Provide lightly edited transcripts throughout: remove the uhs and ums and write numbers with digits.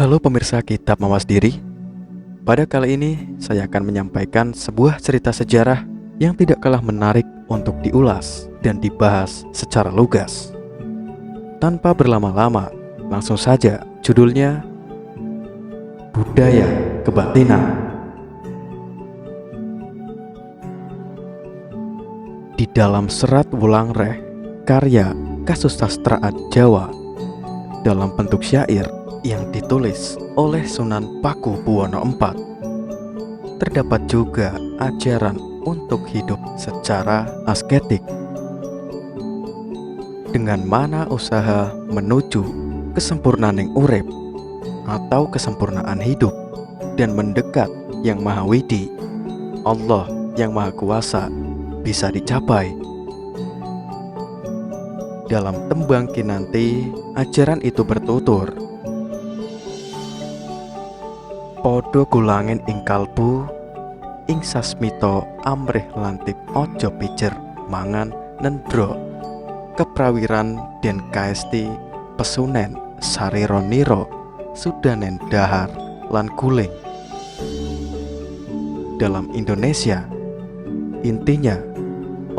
Halo pemirsa Kitab Mawas Diri. Pada kali ini saya akan menyampaikan sebuah cerita sejarah yang tidak kalah menarik untuk diulas dan dibahas secara lugas. Tanpa berlama-lama, langsung saja judulnya Budaya Kebatinan. Di dalam serat Wulangreh, karya Kasusastraan Jawa dalam bentuk syair yang ditulis oleh Sunan Paku Buwono IV, terdapat juga ajaran untuk hidup secara asketik, dengan mana usaha menuju kesempurnaaning urip atau kesempurnaan hidup dan mendekat yang Maha Widi, Allah yang Maha Kuasa, bisa dicapai. Dalam tembang kinanti, ajaran itu bertutur, Podo gulangin ing kalbu, ing sasmito amrih lantip ojo pijer mangan nendro, keprawiran den kaesti pesunen sarironiro sudanen dahar lan guling. Dalam Indonesia, intinya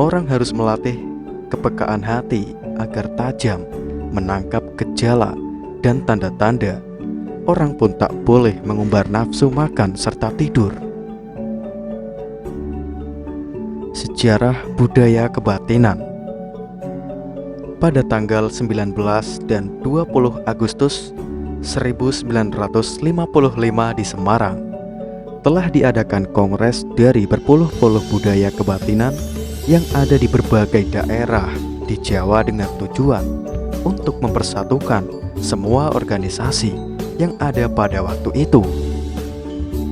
orang harus melatih kepekaan hati agar tajam menangkap gejala dan tanda-tanda. Orang pun tak boleh mengumbar nafsu makan serta tidur. Sejarah budaya kebatinan. Pada tanggal 19 dan 20 Agustus 1955 di Semarang, telah diadakan kongres dari berpuluh-puluh budaya kebatinan yang ada di berbagai daerah di Jawa dengan tujuan untuk mempersatukan semua organisasi yang ada pada waktu itu.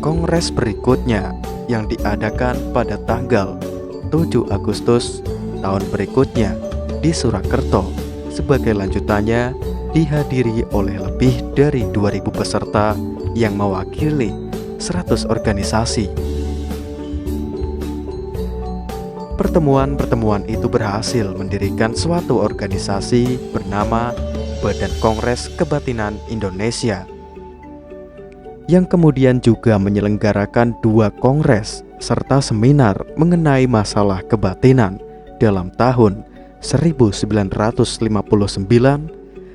Kongres berikutnya yang diadakan pada tanggal 7 Agustus tahun berikutnya di Surakarta sebagai lanjutannya dihadiri oleh lebih dari 2000 peserta yang mewakili 100 organisasi. Pertemuan-pertemuan itu berhasil mendirikan suatu organisasi bernama Badan Kongres Kebatinan Indonesia, yang kemudian juga menyelenggarakan 2 kongres serta seminar mengenai masalah kebatinan dalam tahun 1959,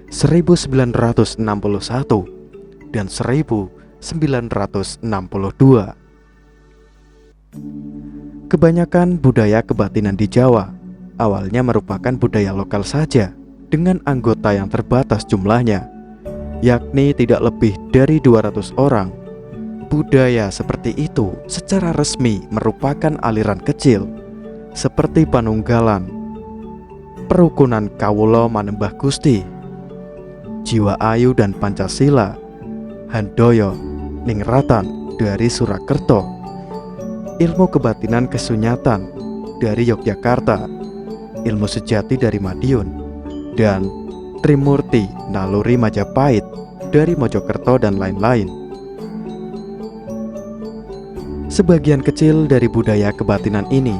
1961, dan 1962. Kebanyakan budaya kebatinan di Jawa awalnya merupakan budaya lokal saja dengan anggota yang terbatas jumlahnya, yakni tidak lebih dari 200 orang. Budaya seperti itu secara resmi merupakan aliran kecil seperti Panunggalan, Perukunan Kawula Manembah Gusti, Jiwa Ayu dan Pancasila, Handoyo, Ningratan dari Surakarta, Ilmu Kebatinan Kesunyatan dari Yogyakarta, Ilmu Sejati dari Madiun, dan Trimurti Naluri Majapahit dari Mojokerto dan lain-lain. Sebagian kecil dari budaya kebatinan ini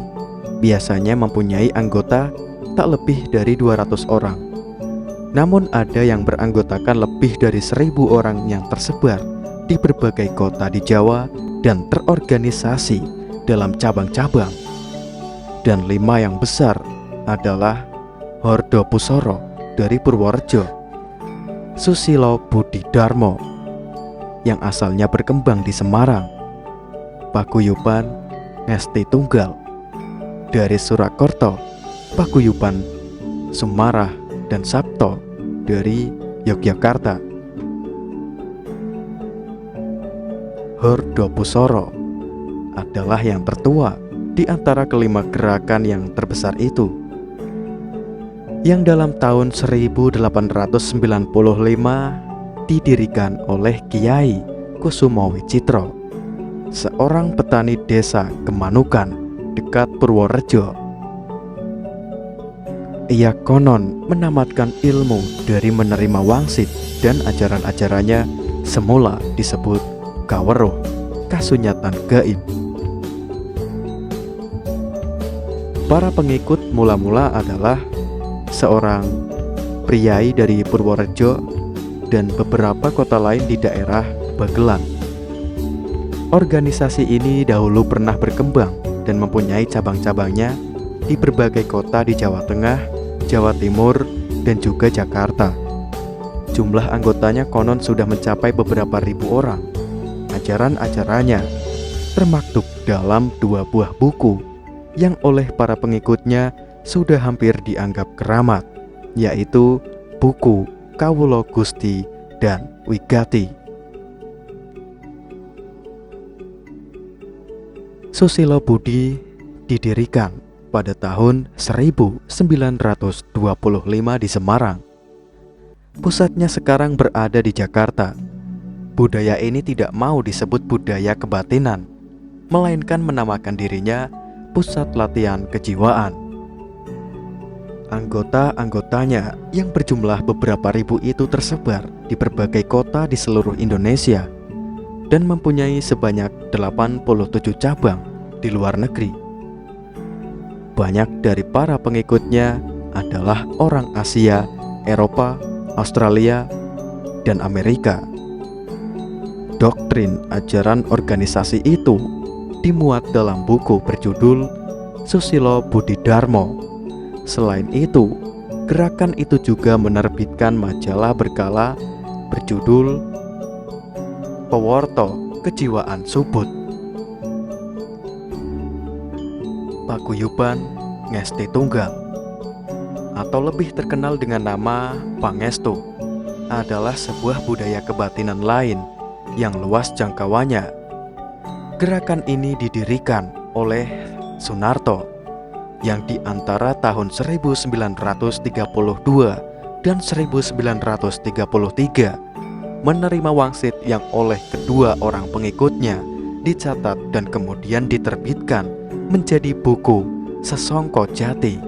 biasanya mempunyai anggota tak lebih dari 200 orang. Namun ada yang beranggotakan lebih dari 1000 orang yang tersebar di berbagai kota di Jawa dan terorganisasi dalam cabang-cabang. Dan 5 yang besar adalah Hordo Pusoro dari Purworejo, Susilo Budi Darmo yang asalnya berkembang di Semarang, Paguyuban Ngesti Tunggal dari Surakarta, Paguyuban Sumarah dan Sabto dari Yogyakarta. Hordo Pusoro adalah yang tertua di antara kelima gerakan yang terbesar itu, yang dalam tahun 1895 didirikan oleh Kiai Kusumo Wicitro, seorang petani desa Kemanukan dekat Purworejo. Ia konon menamatkan ilmu dari menerima wangsit, dan ajaran-ajarannya semula disebut Kaweruh, Kasunyatan Gaib. Para pengikut mula-mula adalah seorang priai dari Purworejo dan beberapa kota lain di daerah Bagelan. Organisasi ini dahulu pernah berkembang dan mempunyai cabang-cabangnya di berbagai kota di Jawa Tengah, Jawa Timur, dan juga Jakarta. Jumlah anggotanya konon sudah mencapai beberapa ribu orang. Ajaran-ajarannya termaktub dalam 2 buah buku yang oleh para pengikutnya sudah hampir dianggap keramat, yaitu buku Kawula Gusti dan Wigati. Susilo Budi didirikan pada tahun 1925 di Semarang. Pusatnya sekarang berada di Jakarta. Budaya ini tidak mau disebut budaya kebatinan, melainkan menamakan dirinya Pusat Latihan Kejiwaan. Anggota-anggotanya yang berjumlah beberapa ribu itu tersebar di berbagai kota di seluruh Indonesia dan mempunyai sebanyak 87 cabang di luar negeri. Banyak dari para pengikutnya adalah orang Asia, Eropa, Australia, dan Amerika. Doktrin ajaran organisasi itu dimuat dalam buku berjudul Susilo Budi Darmo. Selain itu, gerakan itu juga menerbitkan majalah berkala berjudul Pewarta Kejiwaan Subud, Paguyuban Ngesti Tunggal, atau lebih terkenal dengan nama Pangestu, adalah sebuah budaya kebatinan lain yang luas jangkauannya. Gerakan ini didirikan oleh Sunarto yang di antara tahun 1932 dan 1933 menerima wangsit yang oleh kedua orang pengikutnya dicatat dan kemudian diterbitkan menjadi buku Sesongko Jati.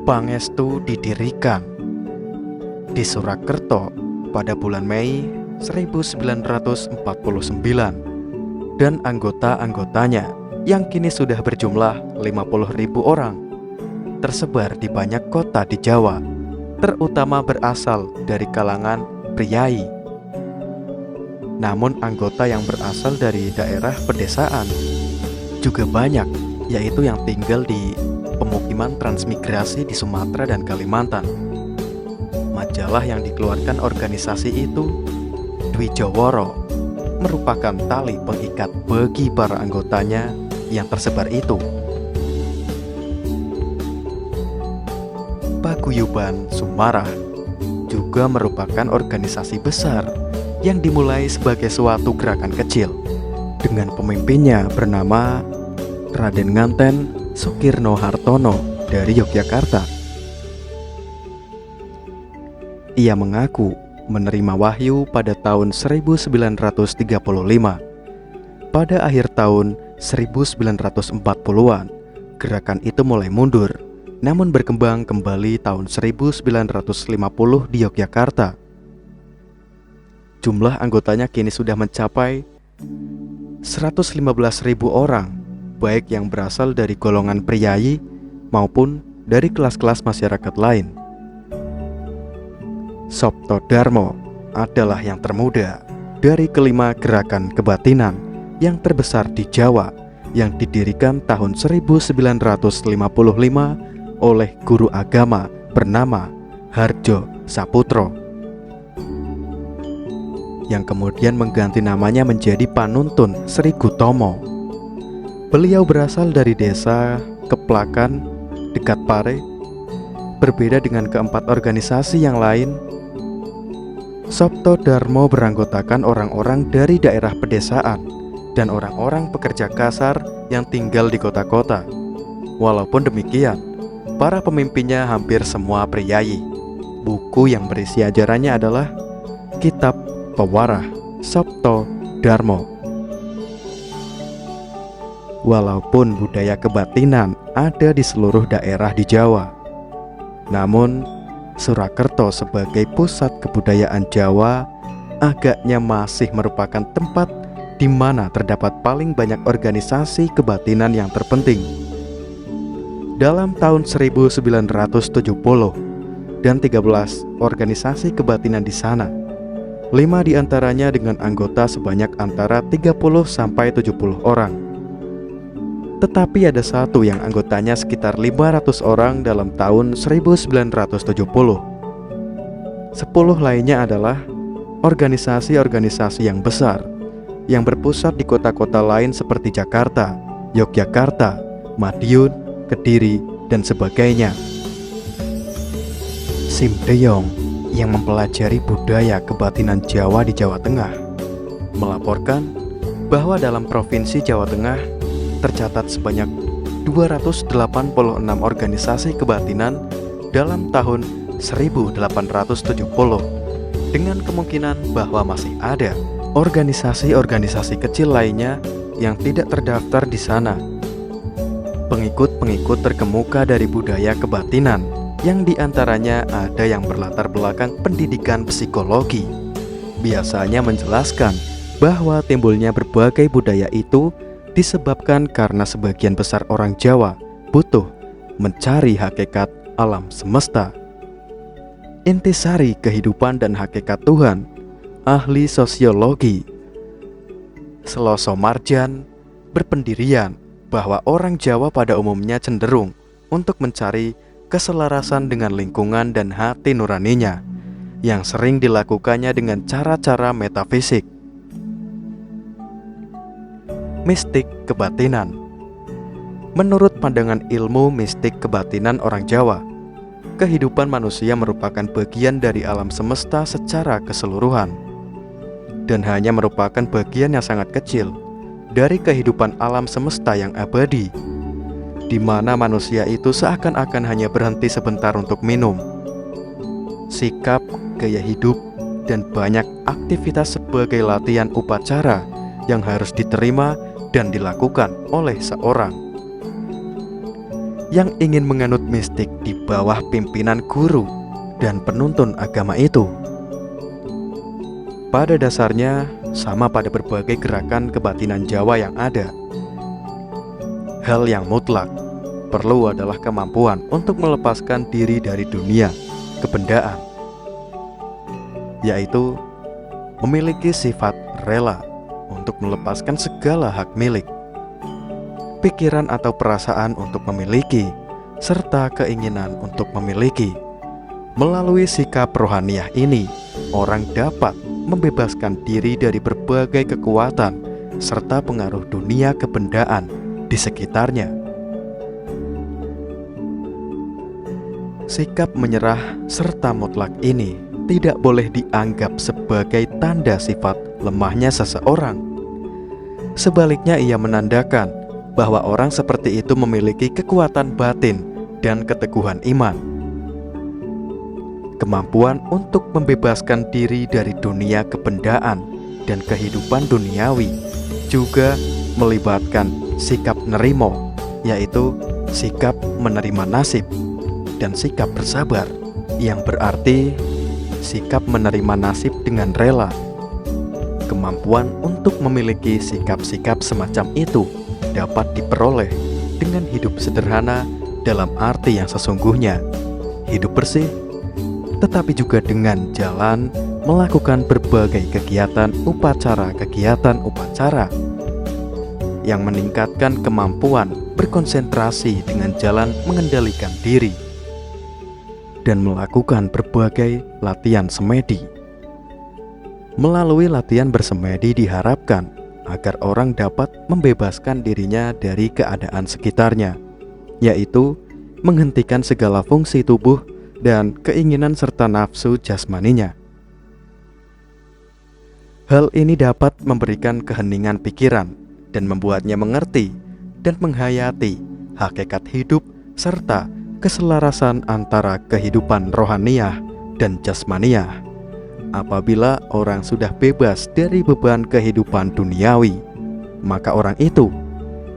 Pangestu didirikan di Surakarta pada bulan Mei 1949 dan anggota-anggotanya yang kini sudah berjumlah 50.000 orang tersebar di banyak kota di Jawa, terutama berasal dari kalangan priai. Namun anggota yang berasal dari daerah pedesaan juga banyak, yaitu yang tinggal di pemukiman transmigrasi di Sumatera dan Kalimantan. Majalah yang dikeluarkan organisasi itu, Dwijawara, merupakan tali pengikat bagi para anggotanya yang tersebar itu. Paguyuban Sumarah juga merupakan organisasi besar yang dimulai sebagai suatu gerakan kecil dengan pemimpinnya bernama Raden Nganten Sukirno Hartono dari Yogyakarta. Ia mengaku menerima wahyu pada tahun 1935. Pada akhir tahun 1940-an, gerakan itu mulai mundur, namun berkembang kembali tahun 1950 di Yogyakarta. Jumlah anggotanya kini sudah mencapai 115.000 orang, baik yang berasal dari golongan priai maupun dari kelas-kelas masyarakat lain. Sopto Darmo adalah yang termuda dari kelima gerakan kebatinan yang terbesar di Jawa yang didirikan tahun 1955 oleh guru agama bernama Harjo Saputro, yang kemudian mengganti namanya menjadi Panuntun Sri Gutomo. Beliau berasal dari desa Keplakan dekat Pare. Berbeda dengan keempat organisasi yang lain, Sopto Darmo beranggotakan orang-orang dari daerah pedesaan dan orang-orang pekerja kasar yang tinggal di kota-kota. Walaupun demikian, para pemimpinnya hampir semua priai. Buku yang berisi ajarannya adalah Kitab Pewarah Sopto Darmo. Walaupun budaya kebatinan ada di seluruh daerah di Jawa, namun Surakarta sebagai pusat kebudayaan Jawa agaknya masih merupakan tempat di mana terdapat paling banyak organisasi kebatinan yang terpenting. Dalam tahun 1970, dan 13 organisasi kebatinan di sana. 5 diantaranya dengan anggota sebanyak antara 30 sampai 70 orang. Tetapi ada satu yang anggotanya sekitar 500 orang dalam tahun 1970. 10 lainnya adalah organisasi-organisasi yang besar yang berpusat di kota-kota lain seperti Jakarta, Yogyakarta, Madiun, Kediri, dan sebagainya. Sim De Jong yang mempelajari budaya kebatinan Jawa di Jawa Tengah melaporkan bahwa dalam Provinsi Jawa Tengah tercatat sebanyak 286 organisasi kebatinan dalam tahun 1870, dengan kemungkinan bahwa masih ada organisasi-organisasi kecil lainnya yang tidak terdaftar di sana. Pengikut-pengikut terkemuka dari budaya kebatinan, yang diantaranya ada yang berlatar belakang pendidikan psikologi, biasanya menjelaskan bahwa timbulnya berbagai budaya itu disebabkan karena sebagian besar orang Jawa butuh mencari hakikat alam semesta. Intisari kehidupan dan hakikat Tuhan, ahli sosiologi Seloso Marjan berpendirian bahwa orang Jawa pada umumnya cenderung untuk mencari keselarasan dengan lingkungan dan hati nuraninya, yang sering dilakukannya dengan cara-cara metafisik. Mistik kebatinan. Menurut pandangan ilmu mistik kebatinan orang Jawa, kehidupan manusia merupakan bagian dari alam semesta secara keseluruhan, dan hanya merupakan bagian yang sangat kecil dari kehidupan alam semesta yang abadi, di mana manusia itu seakan-akan hanya berhenti sebentar untuk minum. Sikap, gaya hidup, dan banyak aktivitas sebagai latihan upacara yang harus diterima dan dilakukan oleh seorang yang ingin menganut mistik di bawah pimpinan guru dan penuntun agama itu. Pada dasarnya, sama pada berbagai gerakan kebatinan Jawa yang ada. Hal yang mutlak perlu adalah kemampuan untuk melepaskan diri dari dunia kebendaan, yaitu memiliki sifat rela untuk melepaskan segala hak milik, pikiran atau perasaan untuk memiliki, serta keinginan untuk memiliki. Melalui sikap rohaniah ini, orang dapat membebaskan diri dari berbagai kekuatan serta pengaruh dunia kebendaan di sekitarnya. Sikap menyerah serta mutlak ini tidak boleh dianggap sebagai tanda sifat lemahnya seseorang. Sebaliknya, ia menandakan bahwa orang seperti itu memiliki kekuatan batin dan keteguhan iman. Kemampuan untuk membebaskan diri dari dunia kebendaan dan kehidupan duniawi juga melibatkan sikap nerimo, yaitu sikap menerima nasib, dan sikap bersabar, yang berarti sikap menerima nasib dengan rela. Kemampuan untuk memiliki sikap-sikap semacam itu dapat diperoleh dengan hidup sederhana dalam arti yang sesungguhnya, hidup bersih, tetapi juga dengan jalan melakukan berbagai kegiatan upacara yang meningkatkan kemampuan berkonsentrasi dengan jalan mengendalikan diri dan melakukan berbagai latihan semedi. Melalui latihan bersemedi diharapkan agar orang dapat membebaskan dirinya dari keadaan sekitarnya, yaitu menghentikan segala fungsi tubuh dan keinginan serta nafsu jasmaninya. Hal ini dapat memberikan keheningan pikiran dan membuatnya mengerti dan menghayati hakikat hidup serta keselarasan antara kehidupan rohaniah dan jasmaniah. Apabila orang sudah bebas dari beban kehidupan duniawi, maka orang itu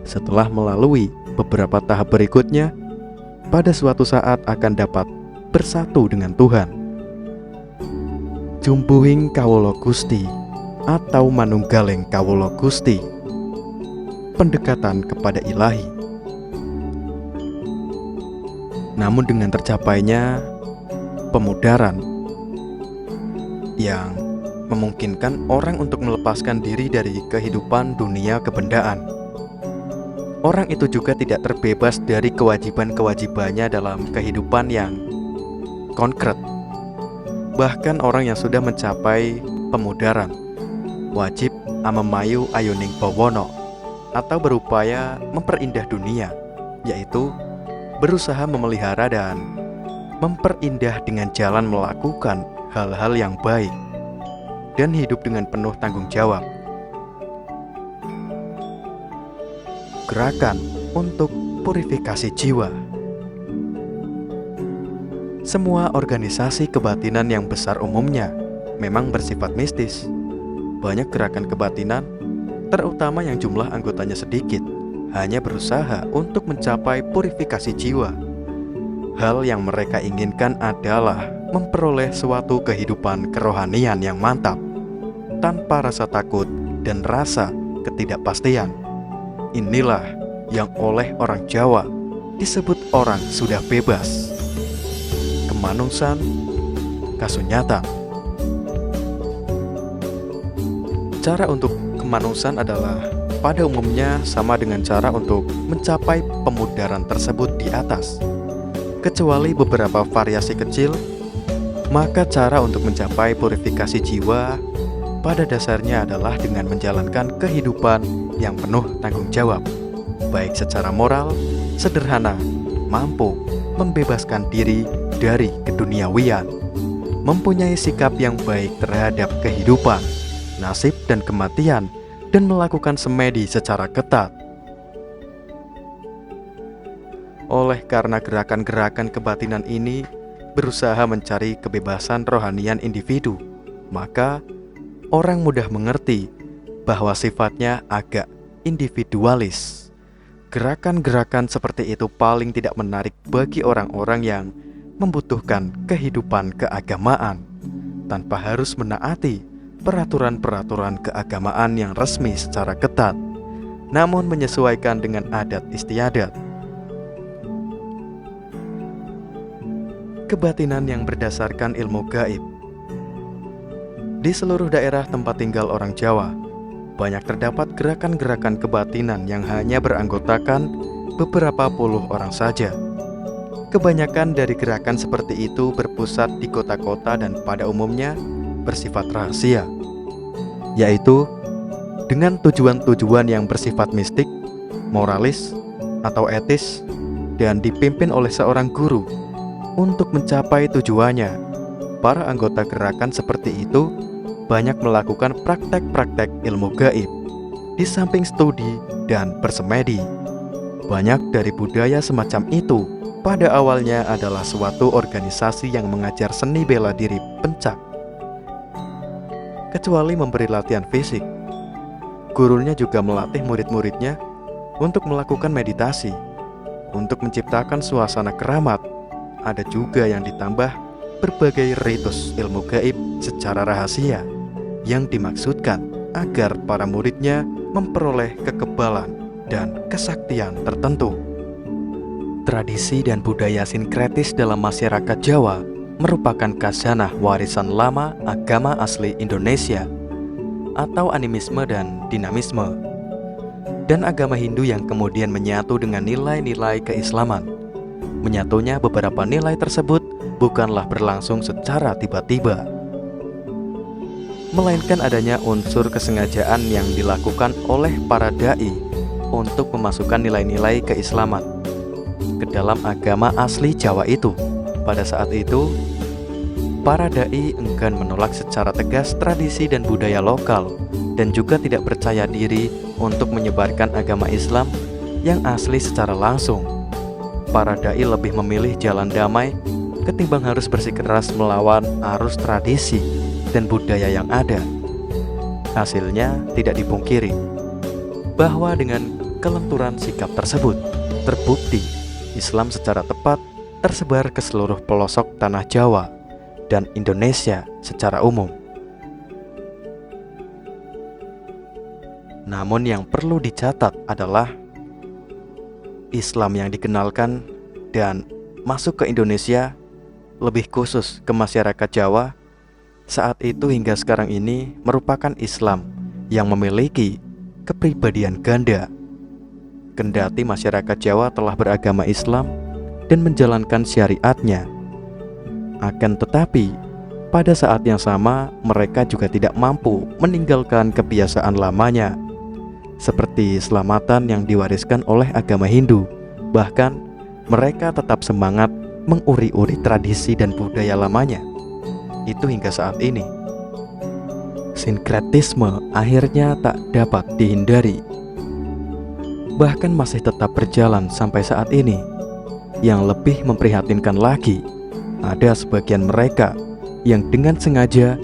setelah melalui beberapa tahap berikutnya, pada suatu saat akan dapat bersatu dengan Tuhan. Jumbuhing Kawula Gusti atau Manunggaling Kawula Gusti, pendekatan kepada ilahi. Namun dengan tercapainya pemudaran yang memungkinkan orang untuk melepaskan diri dari kehidupan dunia kebendaan. Orang itu juga tidak terbebas dari kewajiban-kewajibannya dalam kehidupan yang konkret. Bahkan orang yang sudah mencapai pemudaran wajib amemayu ayuning bawono atau berupaya memperindah dunia, yaitu berusaha memelihara dan memperindah dengan jalan melakukan hal-hal yang baik dan hidup dengan penuh tanggung jawab. Gerakan untuk purifikasi jiwa. Semua organisasi kebatinan yang besar umumnya memang bersifat mistis. Banyak gerakan kebatinan, terutama yang jumlah anggotanya sedikit, hanya berusaha untuk mencapai purifikasi jiwa. Hal yang mereka inginkan adalah memperoleh suatu kehidupan kerohanian yang mantap, tanpa rasa takut dan rasa ketidakpastian. Inilah yang oleh orang Jawa disebut orang sudah bebas. Kemanusan, kasunyatan. Cara untuk kemanusan adalah pada umumnya sama dengan cara untuk mencapai pemudaran tersebut di atas. Kecuali beberapa variasi kecil, maka cara untuk mencapai purifikasi jiwa pada dasarnya adalah dengan menjalankan kehidupan yang penuh tanggung jawab, baik secara moral, sederhana, mampu membebaskan diri dari keduniawian, mempunyai sikap yang baik terhadap kehidupan, nasib dan kematian, dan melakukan semedi secara ketat. Oleh karena gerakan-gerakan kebatinan ini berusaha mencari kebebasan rohanian individu, maka orang mudah mengerti bahwa sifatnya agak individualis. Gerakan-gerakan seperti itu paling tidak menarik bagi orang-orang yang membutuhkan kehidupan keagamaan tanpa harus menaati peraturan-peraturan keagamaan yang resmi secara ketat, namun menyesuaikan dengan adat istiadat. Kebatinan yang berdasarkan ilmu gaib. Di seluruh daerah tempat tinggal orang Jawa, banyak terdapat gerakan-gerakan kebatinan yang hanya beranggotakan beberapa puluh orang saja. Kebanyakan dari gerakan seperti itu berpusat di kota-kota dan pada umumnya bersifat rahasia, yaitu dengan tujuan-tujuan yang bersifat mistik, moralis, atau etis, dan dipimpin oleh seorang guru. Untuk mencapai tujuannya, para anggota gerakan seperti itu banyak melakukan praktek-praktek ilmu gaib, di samping studi dan bersemedi. Banyak dari budaya semacam itu pada awalnya adalah suatu organisasi yang mengajar seni bela diri pencak. Kecuali memberi latihan fisik, gurunya juga melatih murid-muridnya untuk melakukan meditasi, untuk menciptakan suasana keramat. Ada juga yang ditambah berbagai ritus ilmu gaib secara rahasia yang dimaksudkan agar para muridnya memperoleh kekebalan dan kesaktian tertentu. Tradisi dan budaya sinkretis dalam masyarakat Jawa merupakan khazanah warisan lama agama asli Indonesia atau animisme dan dinamisme, dan agama Hindu yang kemudian menyatu dengan nilai-nilai keislaman. Menyatunya beberapa nilai tersebut bukanlah berlangsung secara tiba-tiba, melainkan adanya unsur kesengajaan yang dilakukan oleh para dai untuk memasukkan nilai-nilai keislaman ke dalam agama asli Jawa itu. Pada saat itu, para dai enggan menolak secara tegas tradisi dan budaya lokal dan juga tidak percaya diri untuk menyebarkan agama Islam yang asli secara langsung. Para dai lebih memilih jalan damai ketimbang harus bersikeras melawan arus tradisi dan budaya yang ada. Hasilnya tidak dipungkiri bahwa dengan kelenturan sikap tersebut, terbukti Islam secara tepat tersebar ke seluruh pelosok tanah Jawa dan Indonesia secara umum. Namun yang perlu dicatat adalah Islam yang dikenalkan dan masuk ke Indonesia lebih khusus ke masyarakat Jawa, saat itu hingga sekarang ini merupakan Islam yang memiliki kepribadian ganda. Kendati masyarakat Jawa telah beragama Islam dan menjalankan syariatnya, akan tetapi pada saat yang sama mereka juga tidak mampu meninggalkan kebiasaan lamanya, seperti selamatan yang diwariskan oleh agama Hindu. Bahkan mereka tetap semangat menguri-uri tradisi dan budaya lamanya. Itu hingga saat ini. Sinkretisme akhirnya tak dapat dihindari, bahkan masih tetap berjalan sampai saat ini. Yang lebih memprihatinkan lagi, ada sebagian mereka yang dengan sengaja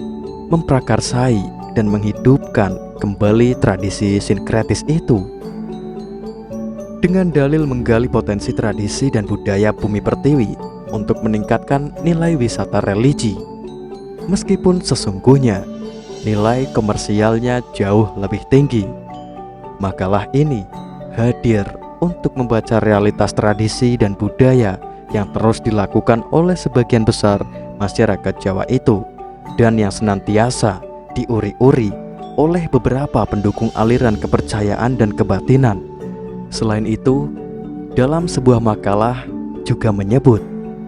memprakarsai dan menghidupkan kembali tradisi sinkretis itu dengan dalil menggali potensi tradisi dan budaya bumi pertiwi untuk meningkatkan nilai wisata religi, meskipun sesungguhnya nilai komersialnya jauh lebih tinggi. Makalah ini hadir untuk membaca realitas tradisi dan budaya yang terus dilakukan oleh sebagian besar masyarakat Jawa itu, dan yang senantiasa diuri-uri oleh beberapa pendukung aliran kepercayaan dan kebatinan. Selain itu, dalam sebuah makalah juga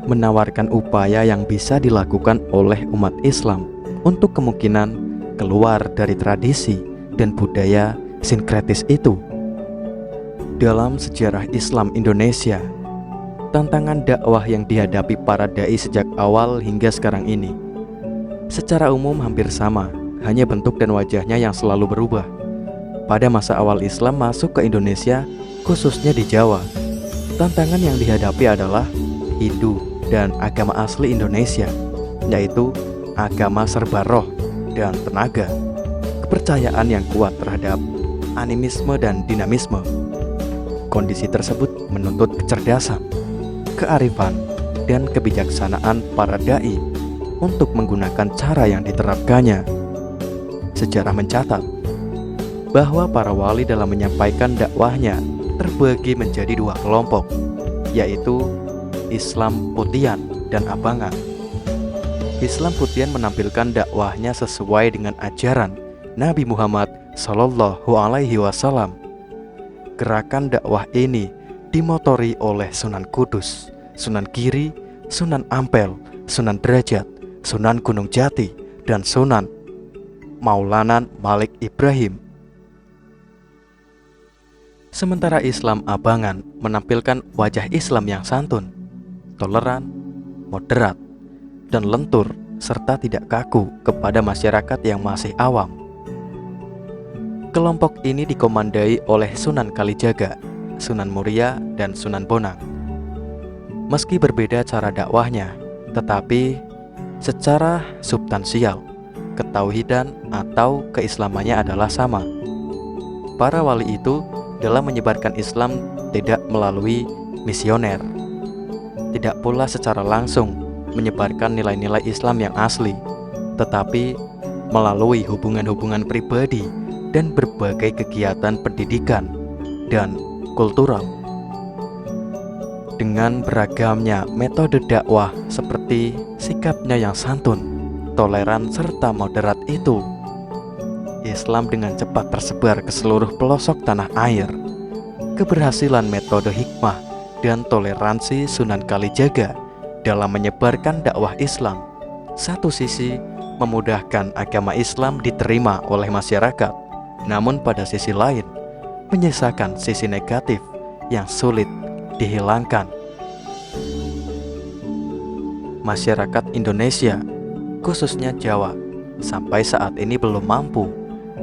menawarkan upaya yang bisa dilakukan oleh umat Islam untuk kemungkinan keluar dari tradisi dan budaya sinkretis itu. Dalam sejarah Islam Indonesia, tantangan dakwah yang dihadapi para dai sejak awal hingga sekarang ini secara umum hampir sama, hanya bentuk dan wajahnya yang selalu berubah. Pada masa awal Islam masuk ke Indonesia, khususnya di Jawa, tantangan yang dihadapi adalah Hindu dan agama asli Indonesia, yaitu agama serba roh dan tenaga, kepercayaan yang kuat terhadap animisme dan dinamisme. Kondisi tersebut menuntut kecerdasan, kearifan, dan kebijaksanaan para dai untuk menggunakan cara yang diterapkannya. Sejarah mencatat bahwa para wali dalam menyampaikan dakwahnya terbagi menjadi dua kelompok, yaitu Islam Putian dan Abangan. Islam Putian menampilkan dakwahnya sesuai dengan ajaran Nabi Muhammad SAW. Gerakan dakwah ini dimotori oleh Sunan Kudus, Sunan Giri, Sunan Ampel, Sunan Derajat, Sunan Gunung Jati, dan Sunan Maulana Malik Ibrahim. Sementara Islam Abangan menampilkan wajah Islam yang santun, toleran, moderat, dan lentur, serta tidak kaku kepada masyarakat yang masih awam. Kelompok ini dikomandai oleh Sunan Kalijaga, Sunan Muria, dan Sunan Bonang. Meski berbeda cara dakwahnya, tetapi secara substansial, ketauhidan atau keislamannya adalah sama. Para wali itu dalam menyebarkan Islam tidak melalui misioner, tidak pula secara langsung menyebarkan nilai-nilai Islam yang asli, tetapi melalui hubungan-hubungan pribadi dan berbagai kegiatan pendidikan dan kultural. Dengan beragamnya metode dakwah seperti sikapnya yang santun, toleran, serta moderat itu, Islam dengan cepat tersebar ke seluruh pelosok tanah air. Keberhasilan metode hikmah dan toleransi Sunan Kalijaga dalam menyebarkan dakwah Islam, satu sisi memudahkan agama Islam diterima oleh masyarakat, namun pada sisi lain menyisakan sisi negatif yang sulit dihilangkan. Masyarakat Indonesia, khususnya Jawa, sampai saat ini belum mampu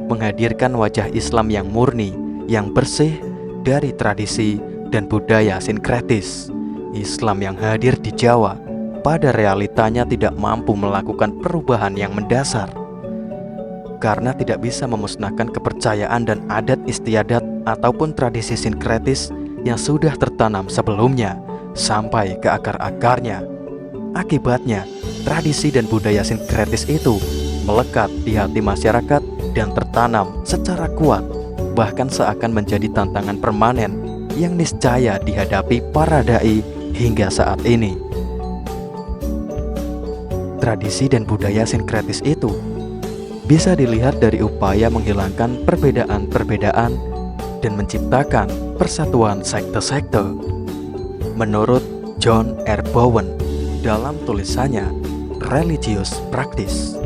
menghadirkan wajah Islam yang murni, yang bersih dari tradisi dan budaya sinkretis. Islam yang hadir di Jawa pada realitanya tidak mampu melakukan perubahan yang mendasar, karena tidak bisa memusnahkan kepercayaan dan adat istiadat ataupun tradisi sinkretis yang sudah tertanam sebelumnya sampai ke akar-akarnya. Akibatnya, tradisi dan budaya sinkretis itu melekat di hati masyarakat dan tertanam secara kuat, bahkan seakan menjadi tantangan permanen yang niscaya dihadapi para dai hingga saat ini. tradisi dan budaya sinkretis itu bisa dilihat dari upaya menghilangkan perbedaan-perbedaan dan menciptakan persatuan sekte-sekte. Menurut John R. Bowen dalam tulisannya Religious Practice,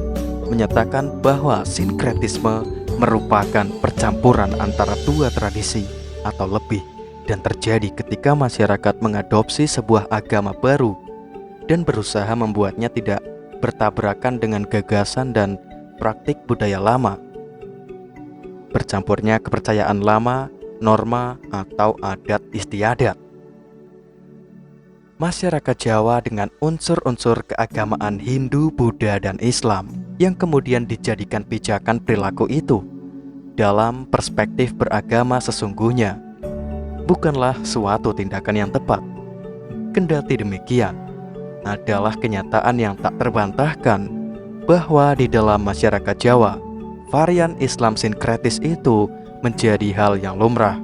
menyatakan bahwa sinkretisme merupakan percampuran antara dua tradisi atau lebih dan terjadi ketika masyarakat mengadopsi sebuah agama baru dan berusaha membuatnya tidak bertabrakan dengan gagasan dan praktik budaya lama. Bercampurnya kepercayaan lama, norma, atau adat istiadat. Masyarakat Jawa dengan unsur-unsur keagamaan Hindu, Buddha, dan Islam yang kemudian dijadikan pijakan perilaku itu dalam perspektif beragama sesungguhnya bukanlah suatu tindakan yang tepat. Kendati demikian, adalah kenyataan yang tak terbantahkan bahwa di dalam masyarakat Jawa, varian Islam sinkretis itu menjadi hal yang lumrah.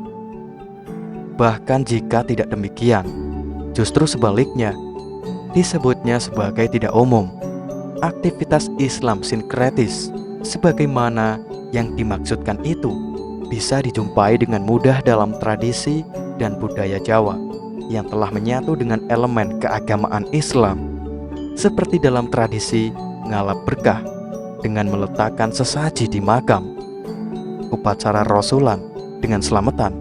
Bahkan jika tidak demikian, justru sebaliknya, disebutnya sebagai tidak umum. Aktivitas Islam sinkretis sebagaimana yang dimaksudkan itu bisa dijumpai dengan mudah dalam tradisi dan budaya Jawa yang telah menyatu dengan elemen keagamaan Islam, seperti dalam tradisi ngalap berkah dengan meletakkan sesaji di makam, upacara rosulan dengan selamatan,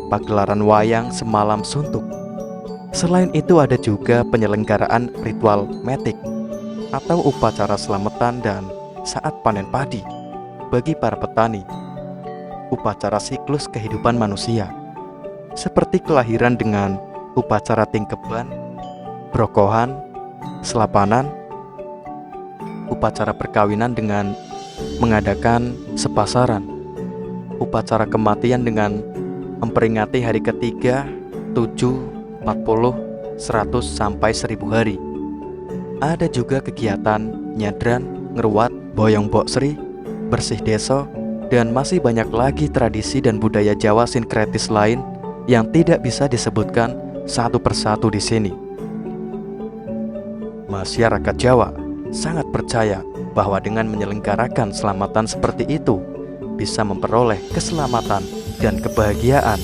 pagelaran wayang semalam suntuk. Selain itu ada juga penyelenggaraan ritual metik atau upacara selamatan dan saat panen padi bagi para petani, upacara siklus kehidupan manusia seperti kelahiran dengan upacara tingkeban, brokohan, selapanan, upacara perkawinan dengan mengadakan sepasaran, upacara kematian dengan memperingati hari ketiga, 7, 40, 100 sampai 1000 hari. Ada juga kegiatan nyadran, ngeruat, boyong boksri, bersih deso, dan masih banyak lagi tradisi dan budaya Jawa sinkretis lain yang tidak bisa disebutkan satu persatu di sini. Masyarakat Jawa sangat percaya bahwa dengan menyelenggarakan selamatan seperti itu bisa memperoleh keselamatan dan kebahagiaan.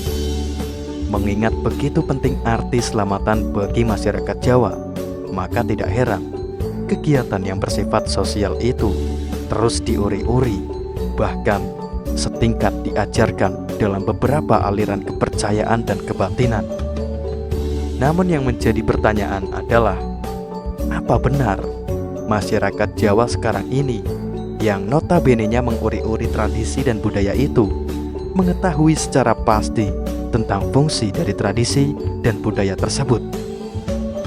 Mengingat begitu penting arti selamatan bagi masyarakat Jawa, maka tidak heran kegiatan yang bersifat sosial itu terus diuri-uri, bahkan setingkat diajarkan dalam beberapa aliran kepercayaan dan kebatinan. Namun yang menjadi pertanyaan adalah, apa benar masyarakat Jawa sekarang ini yang notabene-nya menguri-uri tradisi dan budaya itu mengetahui secara pasti tentang fungsi dari tradisi dan budaya tersebut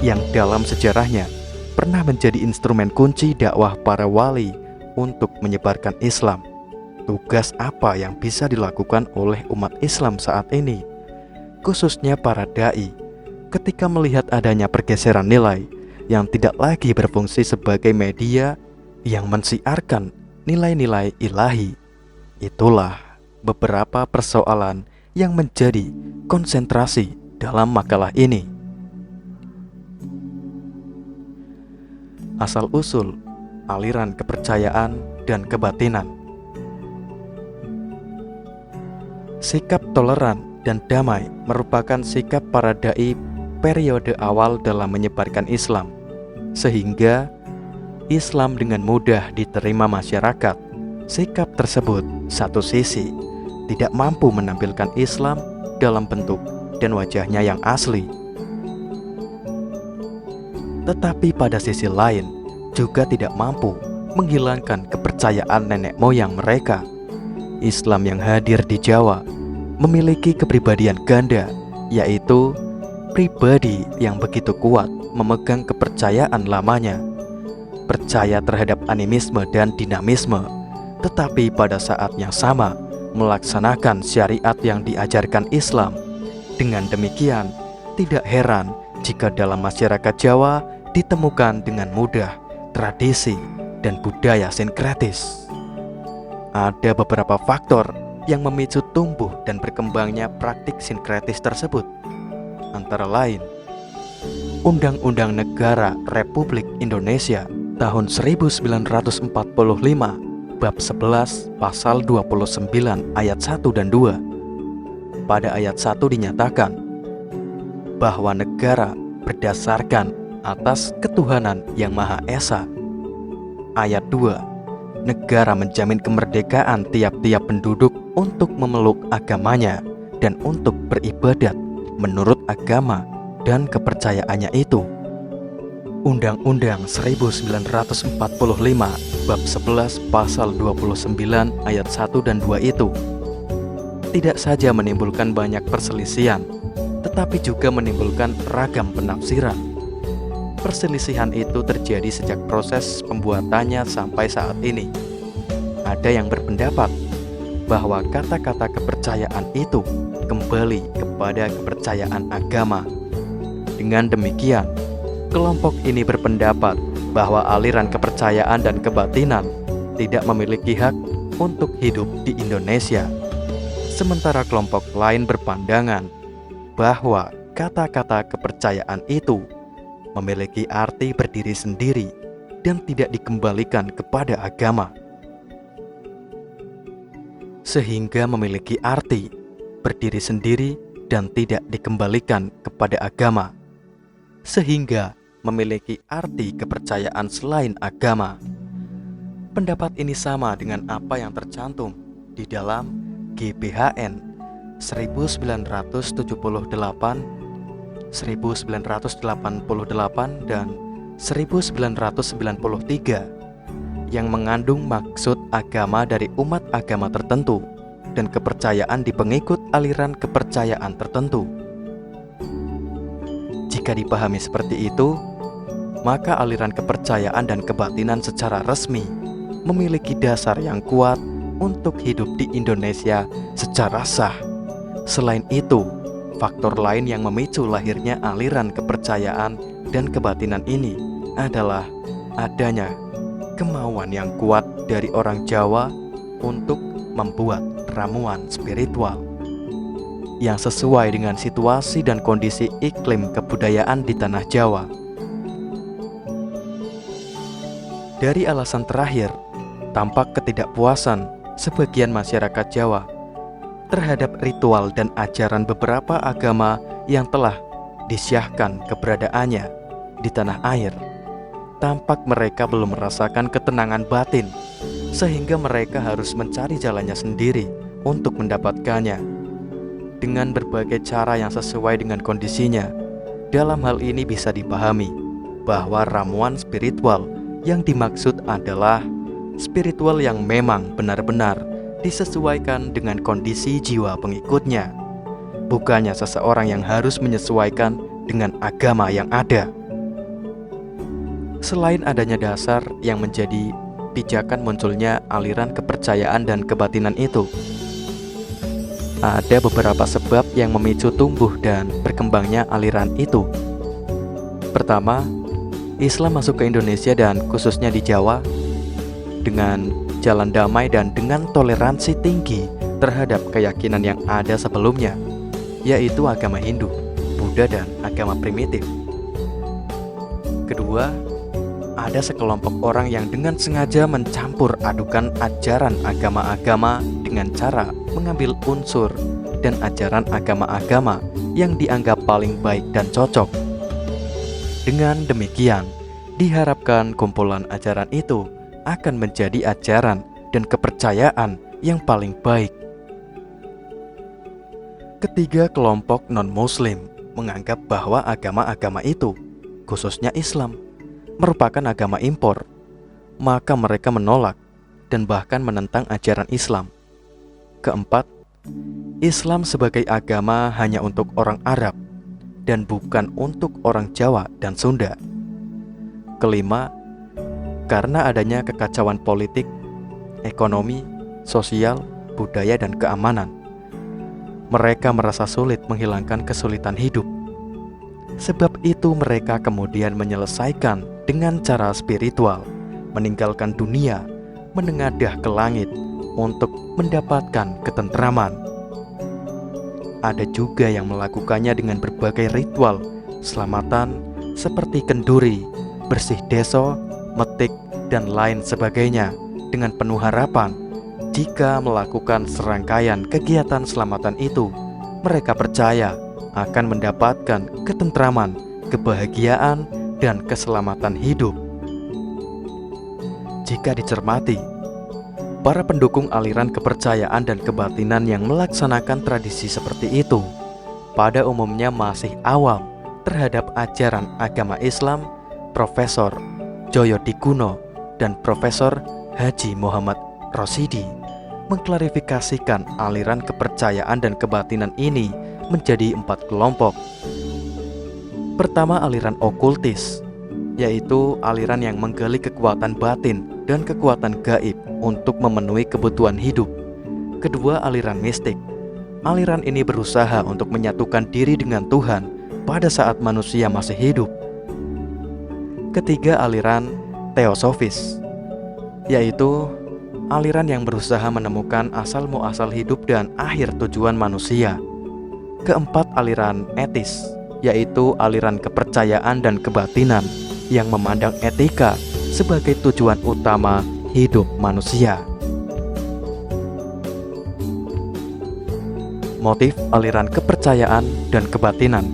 yang dalam sejarahnya pernah menjadi instrumen kunci dakwah para wali untuk menyebarkan Islam? Tugas apa yang bisa dilakukan oleh umat Islam saat ini, khususnya para dai, ketika melihat adanya pergeseran nilai yang tidak lagi berfungsi sebagai media yang mensiarkan nilai-nilai ilahi? Itulah beberapa persoalan yang menjadi konsentrasi dalam makalah ini. Asal-usul aliran kepercayaan dan kebatinan. Sikap toleran dan damai merupakan sikap para dai periode awal dalam menyebarkan Islam, sehingga Islam dengan mudah diterima masyarakat. Sikap tersebut satu sisi tidak mampu menampilkan Islam dalam bentuk dan wajahnya yang asli, tetapi pada sisi lain juga tidak mampu menghilangkan kepercayaan nenek moyang mereka. Islam yang hadir di Jawa memiliki kepribadian ganda, yaitu pribadi yang begitu kuat memegang kepercayaan lamanya, percaya terhadap animisme dan dinamisme, tetapi pada saat yang sama melaksanakan syariat yang diajarkan Islam. Dengan demikian, tidak heran jika dalam masyarakat Jawa ditemukan dengan mudah tradisi dan budaya sinkretis. Ada beberapa faktor yang memicu tumbuh dan berkembangnya praktik sinkretis tersebut, antara lain Undang-Undang Negara Republik Indonesia tahun 1945 bab 11 pasal 29 ayat 1 dan 2. Pada ayat 1 dinyatakan bahwa negara berdasarkan atas ketuhanan yang Maha Esa. Ayat 2, negara menjamin kemerdekaan tiap-tiap penduduk untuk memeluk agamanya dan untuk beribadat menurut agama dan kepercayaannya itu. Undang-Undang 1945 bab 11 pasal 29 ayat 1 dan 2 itu tidak saja menimbulkan banyak perselisihan, tetapi juga menimbulkan ragam penafsiran. Perselisihan itu terjadi sejak proses pembuatannya sampai saat ini. Ada yang berpendapat bahwa kata-kata kepercayaan itu kembali kepada kepercayaan agama. Dengan demikian, kelompok ini berpendapat bahwa aliran kepercayaan dan kebatinan tidak memiliki hak untuk hidup di Indonesia. Sementara kelompok lain berpandangan bahwa kata-kata kepercayaan itu memiliki arti berdiri sendiri dan tidak dikembalikan kepada agama. Sehingga memiliki arti berdiri sendiri dan tidak dikembalikan kepada agama. Sehingga memiliki arti kepercayaan selain agama. Pendapat ini sama dengan apa yang tercantum di dalam GBHN 1978, 1988, dan 1993 yang mengandung maksud agama dari umat agama tertentu dan kepercayaan di pengikut aliran kepercayaan tertentu. Jika dipahami seperti itu, maka aliran kepercayaan dan kebatinan secara resmi memiliki dasar yang kuat untuk hidup di Indonesia secara sah. Selain itu, faktor lain yang memicu lahirnya aliran kepercayaan dan kebatinan ini adalah adanya kemauan yang kuat dari orang Jawa untuk membuat ramuan spiritual yang sesuai dengan situasi dan kondisi iklim kebudayaan di tanah Jawa. Dari alasan terakhir, tampak ketidakpuasan sebagian masyarakat Jawa terhadap ritual dan ajaran beberapa agama yang telah disyahkan keberadaannya di tanah air. Tampak mereka belum merasakan ketenangan batin, sehingga mereka harus mencari jalannya sendiri untuk mendapatkannya dengan berbagai cara yang sesuai dengan kondisinya. Dalam hal ini bisa dipahami bahwa ramuan spiritual yang dimaksud adalah spiritual yang memang benar-benar disesuaikan dengan kondisi jiwa pengikutnya, bukannya seseorang yang harus menyesuaikan dengan agama yang ada. Selain adanya dasar yang menjadi pijakan munculnya aliran kepercayaan dan kebatinan itu, ada beberapa sebab yang memicu tumbuh dan berkembangnya aliran itu. Pertama, Islam masuk ke Indonesia dan khususnya di Jawa dengan jalan damai dan dengan toleransi tinggi terhadap keyakinan yang ada sebelumnya, yaitu agama Hindu, Buddha, dan agama primitif. Kedua, ada sekelompok orang yang dengan sengaja mencampur adukan ajaran agama-agama dengan cara mengambil unsur dan ajaran agama-agama yang dianggap paling baik dan cocok. Dengan demikian, diharapkan kumpulan ajaran itu akan menjadi ajaran dan kepercayaan yang paling baik. Ketiga, kelompok non-Muslim menganggap bahwa agama-agama itu, khususnya Islam, merupakan agama impor, maka mereka menolak dan bahkan menentang ajaran Islam. Keempat, Islam sebagai agama hanya untuk orang Arab dan bukan untuk orang Jawa dan Sunda. Kelima, karena adanya kekacauan politik, ekonomi, sosial, budaya, dan keamanan, mereka merasa sulit menghilangkan kesulitan hidup. Sebab itu mereka kemudian menyelesaikan dengan cara spiritual, meninggalkan dunia, menengadah ke langit untuk mendapatkan ketentraman. Ada juga yang melakukannya dengan berbagai ritual selamatan seperti kenduri, bersih deso, metik, dan lain sebagainya dengan penuh harapan jika melakukan serangkaian kegiatan selamatan itu, mereka percaya akan mendapatkan ketentraman, kebahagiaan, dan keselamatan hidup. Jika dicermati, para pendukung aliran kepercayaan dan kebatinan yang melaksanakan tradisi seperti itu pada umumnya masih awam terhadap ajaran agama Islam. Profesor Joyodikuno dan Profesor Haji Muhammad Rosidi mengklarifikasikan aliran kepercayaan dan kebatinan ini menjadi 4 kelompok. Pertama, aliran okultis, yaitu aliran yang menggali kekuatan batin dan kekuatan gaib untuk memenuhi kebutuhan hidup. Kedua, aliran mistik. Aliran ini berusaha untuk menyatukan diri dengan Tuhan pada saat manusia masih hidup. Ketiga, aliran teosofis, yaitu aliran yang berusaha menemukan asal-muasal hidup dan akhir tujuan manusia. Keempat, aliran etis, yaitu aliran kepercayaan dan kebatinan yang memandang etika sebagai tujuan utama hidup manusia. Motif aliran kepercayaan dan kebatinan.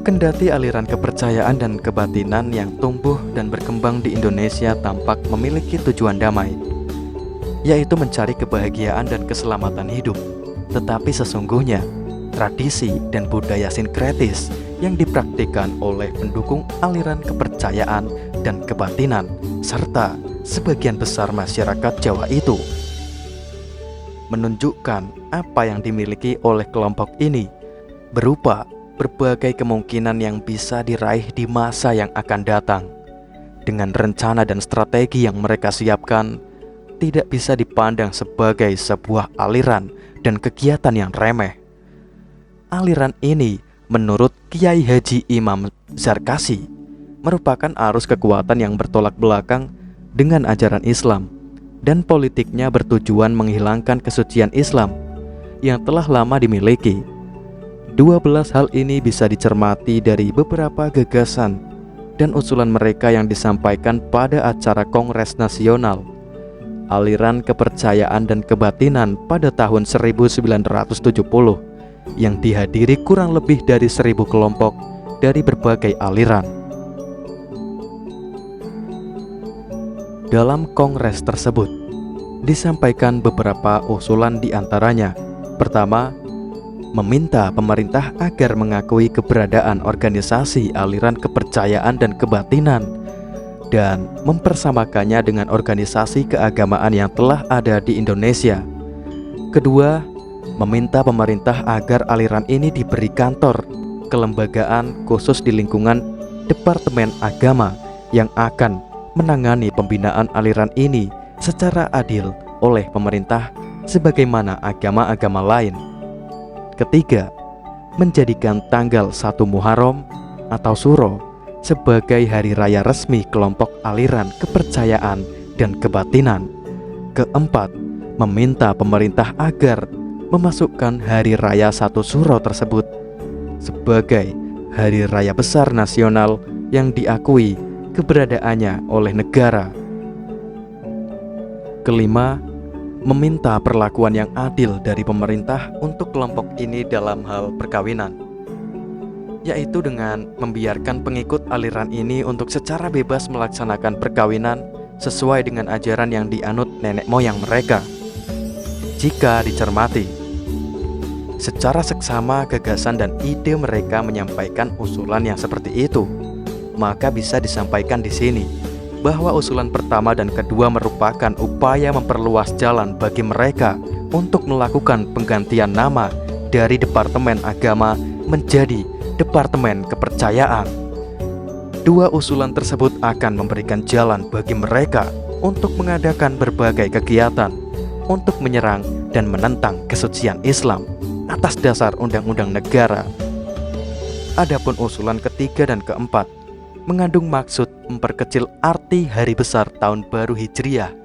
Kendati aliran kepercayaan dan kebatinan yang tumbuh dan berkembang di Indonesia tampak memiliki tujuan damai, yaitu mencari kebahagiaan dan keselamatan hidup, tetapi sesungguhnya tradisi dan budaya sinkretis yang dipraktikkan oleh pendukung aliran kepercayaan dan kebatinan serta sebagian besar masyarakat Jawa itu menunjukkan apa yang dimiliki oleh kelompok ini berupa berbagai kemungkinan yang bisa diraih di masa yang akan datang. Dengan rencana dan strategi yang mereka siapkan, tidak bisa dipandang sebagai sebuah aliran dan kegiatan yang remeh. Aliran ini, menurut Kiai Haji Imam Zarkasi, merupakan arus kekuatan yang bertolak belakang dengan ajaran Islam, dan politiknya bertujuan menghilangkan kesucian Islam yang telah lama dimiliki. 12 hal ini bisa dicermati dari beberapa gagasan dan usulan mereka yang disampaikan pada acara Kongres Nasional Aliran Kepercayaan dan Kebatinan pada tahun 1970 yang dihadiri kurang lebih dari 1.000 kelompok dari berbagai aliran. Dalam kongres tersebut disampaikan beberapa usulan, di antaranya: pertama, meminta pemerintah agar mengakui keberadaan organisasi aliran kepercayaan dan kebatinan dan mempersamakannya dengan organisasi keagamaan yang telah ada di Indonesia. Kedua, meminta pemerintah agar aliran ini diberi kantor kelembagaan khusus di lingkungan Departemen Agama yang akan menangani pembinaan aliran ini secara adil oleh pemerintah sebagaimana agama-agama lain. Ketiga, menjadikan tanggal 1 Muharram atau Suro sebagai hari raya resmi kelompok aliran kepercayaan dan kebatinan. Keempat, meminta pemerintah agar memasukkan hari raya 1 Suro tersebut sebagai hari raya besar nasional yang diakui keberadaannya oleh negara. Kelima, meminta perlakuan yang adil dari pemerintah untuk kelompok ini dalam hal perkawinan, yaitu dengan membiarkan pengikut aliran ini untuk secara bebas melaksanakan perkawinan sesuai dengan ajaran yang dianut nenek moyang mereka. Jika dicermati, secara seksama gagasan dan ide mereka menyampaikan usulan yang seperti itu, maka bisa disampaikan di sini bahwa usulan pertama dan kedua merupakan upaya memperluas jalan bagi mereka untuk melakukan penggantian nama dari Departemen Agama menjadi Departemen Kepercayaan. Dua usulan tersebut akan memberikan jalan bagi mereka untuk mengadakan berbagai kegiatan untuk menyerang dan menentang kesucian Islam atas dasar undang-undang negara. Adapun usulan ketiga dan keempat mengandung maksud memperkecil arti hari besar tahun baru Hijriah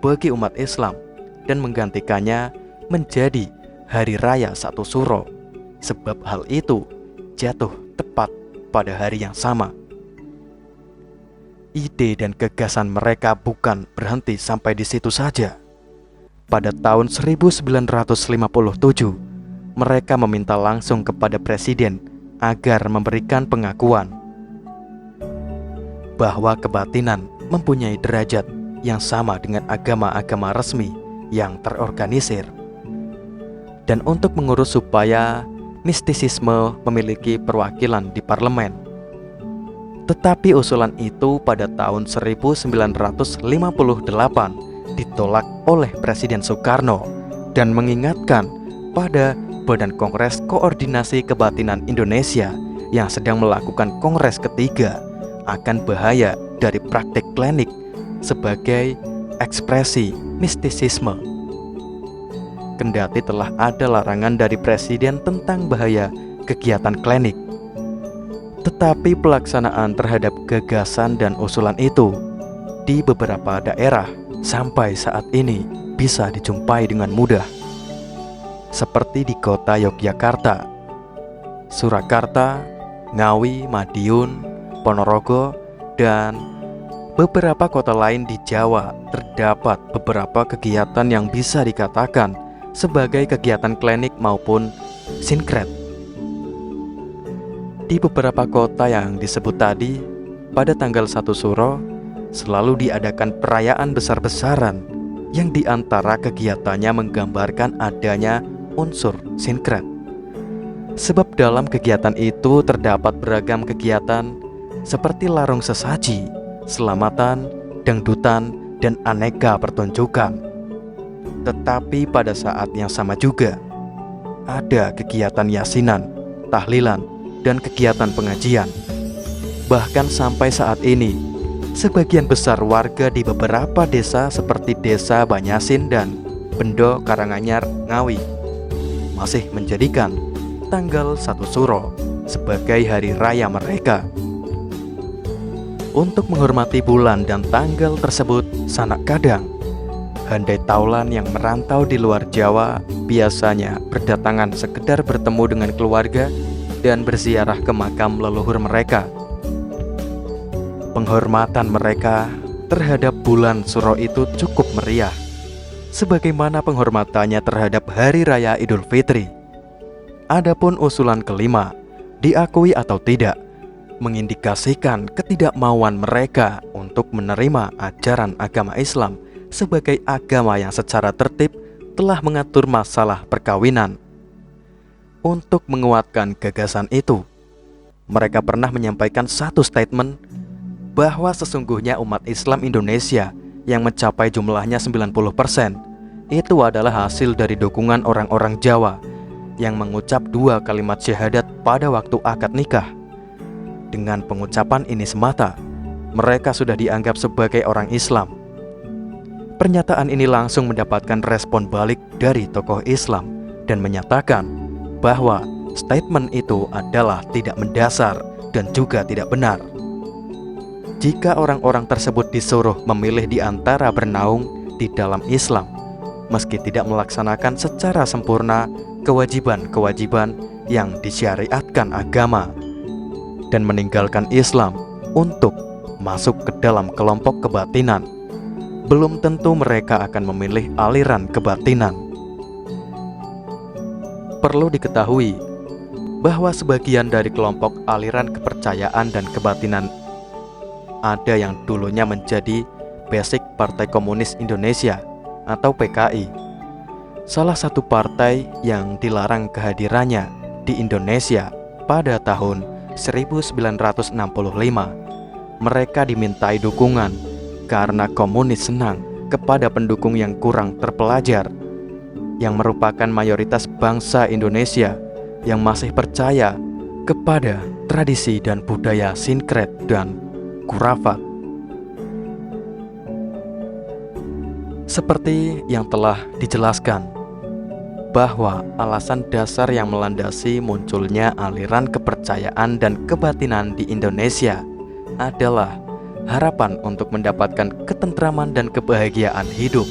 bagi umat Islam dan menggantikannya menjadi hari raya 1 Suro, sebab hal itu jatuh tepat pada hari yang sama. ide dan gagasan mereka bukan berhenti sampai di situ saja. Pada tahun 1957, mereka meminta langsung kepada presiden agar memberikan pengakuan bahwa kebatinan mempunyai derajat yang sama dengan agama-agama resmi yang terorganisir, dan untuk mengurus supaya mistisisme memiliki perwakilan di parlemen. Tetapi usulan itu pada tahun 1958 ditolak oleh Presiden Soekarno dan mengingatkan pada Badan Kongres Koordinasi Kebatinan Indonesia yang sedang melakukan kongres ketiga akan bahaya dari praktik klinik sebagai ekspresi mistisisme. Kendati telah ada larangan dari Presiden tentang bahaya kegiatan klinik, tetapi pelaksanaan terhadap gagasan dan usulan itu di beberapa daerah sampai saat ini bisa dijumpai dengan mudah, seperti di kota Yogyakarta, Surakarta, Ngawi, Madiun, Ponorogo, dan beberapa kota lain di Jawa. Terdapat beberapa kegiatan yang bisa dikatakan sebagai kegiatan klinik maupun sinkret. Di beberapa kota yang disebut tadi, pada tanggal 1 Suro selalu diadakan perayaan besar-besaran yang diantara kegiatannya menggambarkan adanya unsur sinkret. Sebab dalam kegiatan itu terdapat beragam kegiatan seperti larung sesaji, selamatan, dangdutan, dan aneka pertunjukan. Tetapi pada saat yang sama juga ada kegiatan yasinan, tahlilan, dan kegiatan pengajian. Bahkan sampai saat ini, sebagian besar warga di beberapa desa seperti Desa Banyasin dan Bendo Karanganyar, Ngawi masih menjadikan tanggal 1 Suro sebagai hari raya mereka. Untuk menghormati bulan dan tanggal tersebut, sanak kadang handai taulan yang merantau di luar Jawa biasanya berdatangan sekedar bertemu dengan keluarga dan berziarah ke makam leluhur mereka. Penghormatan mereka terhadap bulan Suro itu cukup meriah, sebagaimana penghormatannya terhadap Hari Raya Idul Fitri. Adapun usulan kelima, diakui atau tidak, mengindikasikan ketidakmauan mereka untuk menerima ajaran agama Islam sebagai agama yang secara tertib telah mengatur masalah perkawinan. Untuk menguatkan gagasan itu, mereka pernah menyampaikan satu statement bahwa sesungguhnya umat Islam Indonesia yang mencapai jumlahnya 90% itu adalah hasil dari dukungan orang-orang Jawa yang mengucap 2 kalimat syahadat pada waktu akad nikah. Dengan pengucapan ini semata, mereka sudah dianggap sebagai orang Islam. Pernyataan ini langsung mendapatkan respon balik dari tokoh Islam dan menyatakan bahwa statement itu adalah tidak mendasar dan juga tidak benar. Jika orang-orang tersebut disuruh memilih di antara bernaung di dalam Islam, meski tidak melaksanakan secara sempurna kewajiban-kewajiban yang disyariatkan agama, dan meninggalkan Islam untuk masuk ke dalam kelompok kebatinan, belum tentu mereka akan memilih aliran kebatinan. Perlu diketahui bahwa sebagian dari kelompok aliran kepercayaan dan kebatinan ada yang dulunya menjadi Basic Partai Komunis Indonesia atau PKI, salah satu partai yang dilarang kehadirannya di Indonesia pada tahun 1965. Mereka dimintai dukungan karena komunis senang kepada pendukung yang kurang terpelajar, yang merupakan mayoritas bangsa Indonesia yang masih percaya kepada tradisi dan budaya sinkret dan khurafat. Seperti yang telah dijelaskan, bahwa alasan dasar yang melandasi munculnya aliran kepercayaan dan kebatinan di Indonesia adalah harapan untuk mendapatkan ketentraman dan kebahagiaan hidup.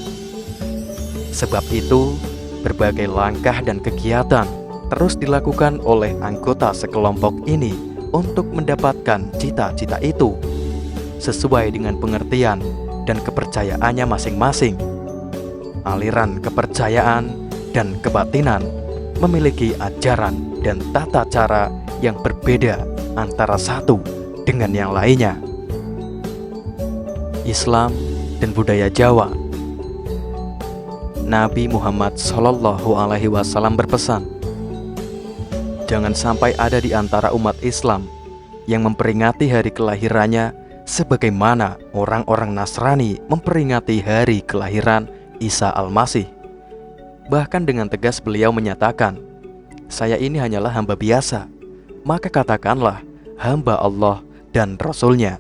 Sebab itu, berbagai langkah dan kegiatan terus dilakukan oleh anggota sekelompok ini untuk mendapatkan cita-cita itu. sesuai dengan pengertian dan kepercayaannya masing-masing. Aliran kepercayaan dan kebatinan memiliki ajaran dan tata cara yang berbeda antara satu dengan yang lainnya. Islam dan budaya Jawa. Nabi Muhammad SAW berpesan, jangan sampai ada di antara umat Islam yang memperingati hari kelahirannya sebagaimana orang-orang Nasrani memperingati hari kelahiran Isa Al-Masih. Bahkan dengan tegas beliau menyatakan, saya ini hanyalah hamba biasa, maka katakanlah hamba Allah dan Rasul-Nya.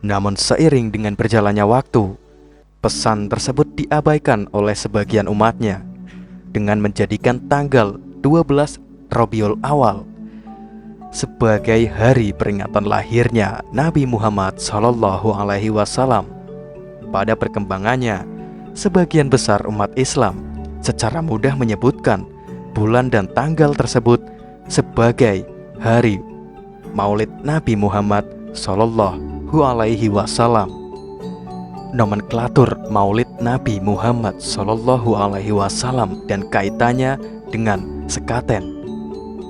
Namun seiring dengan berjalannya waktu, pesan tersebut diabaikan oleh sebagian umatnya dengan menjadikan tanggal 12 Rabiul Awal sebagai hari peringatan lahirnya Nabi Muhammad SAW. Pada perkembangannya, sebagian besar umat Islam secara mudah menyebutkan bulan dan tanggal tersebut sebagai hari Maulid Nabi Muhammad SAW. Nomenklatur Maulid Nabi Muhammad SAW dan kaitannya dengan sekaten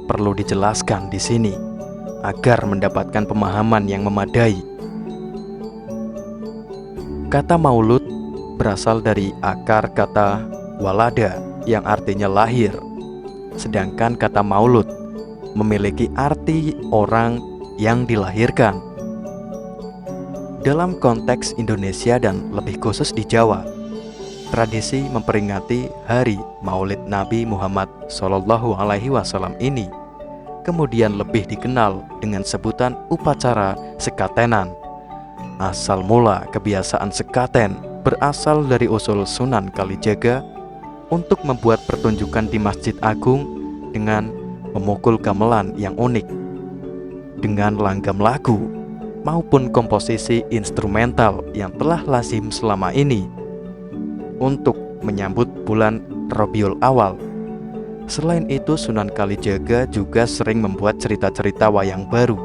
perlu dijelaskan di sini agar mendapatkan pemahaman yang memadai. Kata maulud berasal dari akar kata walada yang artinya lahir, sedangkan kata maulud memiliki arti orang yang dilahirkan. Dalam konteks Indonesia dan lebih khusus di Jawa, tradisi memperingati hari Maulid Nabi Muhammad SAW ini kemudian lebih dikenal dengan sebutan upacara sekatenan. Asal mula kebiasaan sekaten berasal dari usul Sunan Kalijaga untuk membuat pertunjukan di Masjid Agung dengan memukul gamelan yang unik dengan langgam lagu maupun komposisi instrumental yang telah lazim selama ini untuk menyambut bulan Rabiul Awal. Selain itu, Sunan Kalijaga juga sering membuat cerita-cerita wayang baru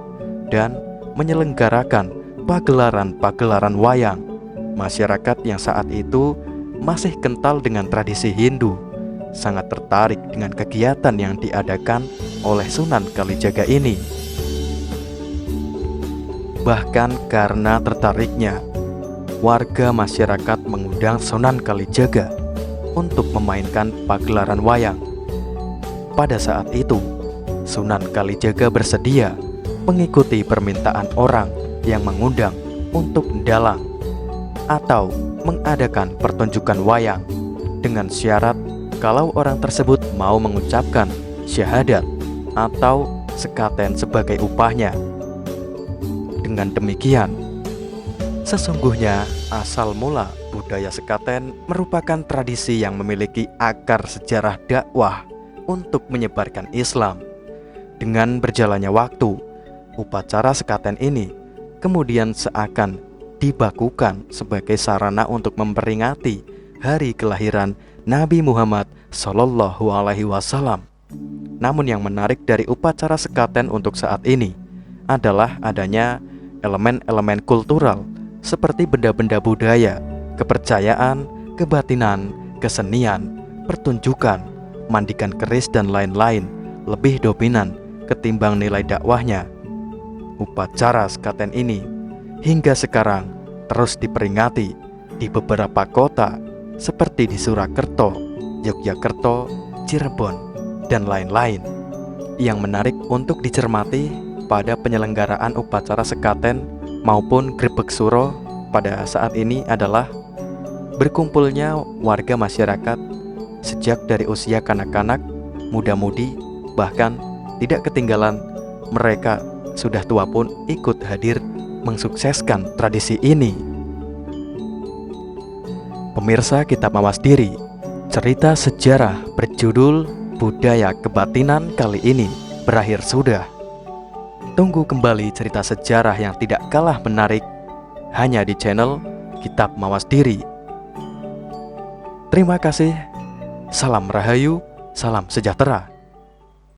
dan menyelenggarakan pagelaran-pagelaran wayang. Masyarakat yang saat itu masih kental dengan tradisi Hindu sangat tertarik dengan kegiatan yang diadakan oleh Sunan Kalijaga ini. Bahkan karena tertariknya, warga masyarakat mengundang Sunan Kalijaga untuk memainkan pagelaran wayang. Pada saat itu, Sunan Kalijaga bersedia mengikuti permintaan orang yang mengundang untuk mendalang atau mengadakan pertunjukan wayang dengan syarat kalau orang tersebut mau mengucapkan syahadat atau sekaten sebagai upahnya. Dengan demikian, sesungguhnya asal mula budaya sekaten merupakan tradisi yang memiliki akar sejarah dakwah untuk menyebarkan Islam. Dengan berjalannya waktu, upacara sekaten ini kemudian seakan dibakukan sebagai sarana untuk memperingati hari kelahiran Nabi Muhammad SAW. Namun yang menarik dari upacara sekaten untuk saat ini adalah adanya elemen-elemen kultural seperti benda-benda budaya, kepercayaan, kebatinan, kesenian, pertunjukan, mandikan keris dan lain-lain lebih dominan ketimbang nilai dakwahnya. Upacara sekaten ini hingga sekarang terus diperingati di beberapa kota seperti di Surakarta, Yogyakarta, Cirebon, dan lain-lain. Yang menarik untuk dicermati pada penyelenggaraan upacara sekaten maupun grebeg suro pada saat ini adalah berkumpulnya warga masyarakat sejak dari usia kanak-kanak, muda-mudi, bahkan tidak ketinggalan mereka sudah tua pun ikut hadir mensukseskan tradisi ini. Pemirsa Kitab Mawas Diri, cerita sejarah berjudul Budaya Kebatinan kali ini berakhir sudah. Tunggu kembali cerita sejarah yang tidak kalah menarik hanya di channel Kitab Mawas Diri. Terima kasih. Salam Rahayu, salam sejahtera.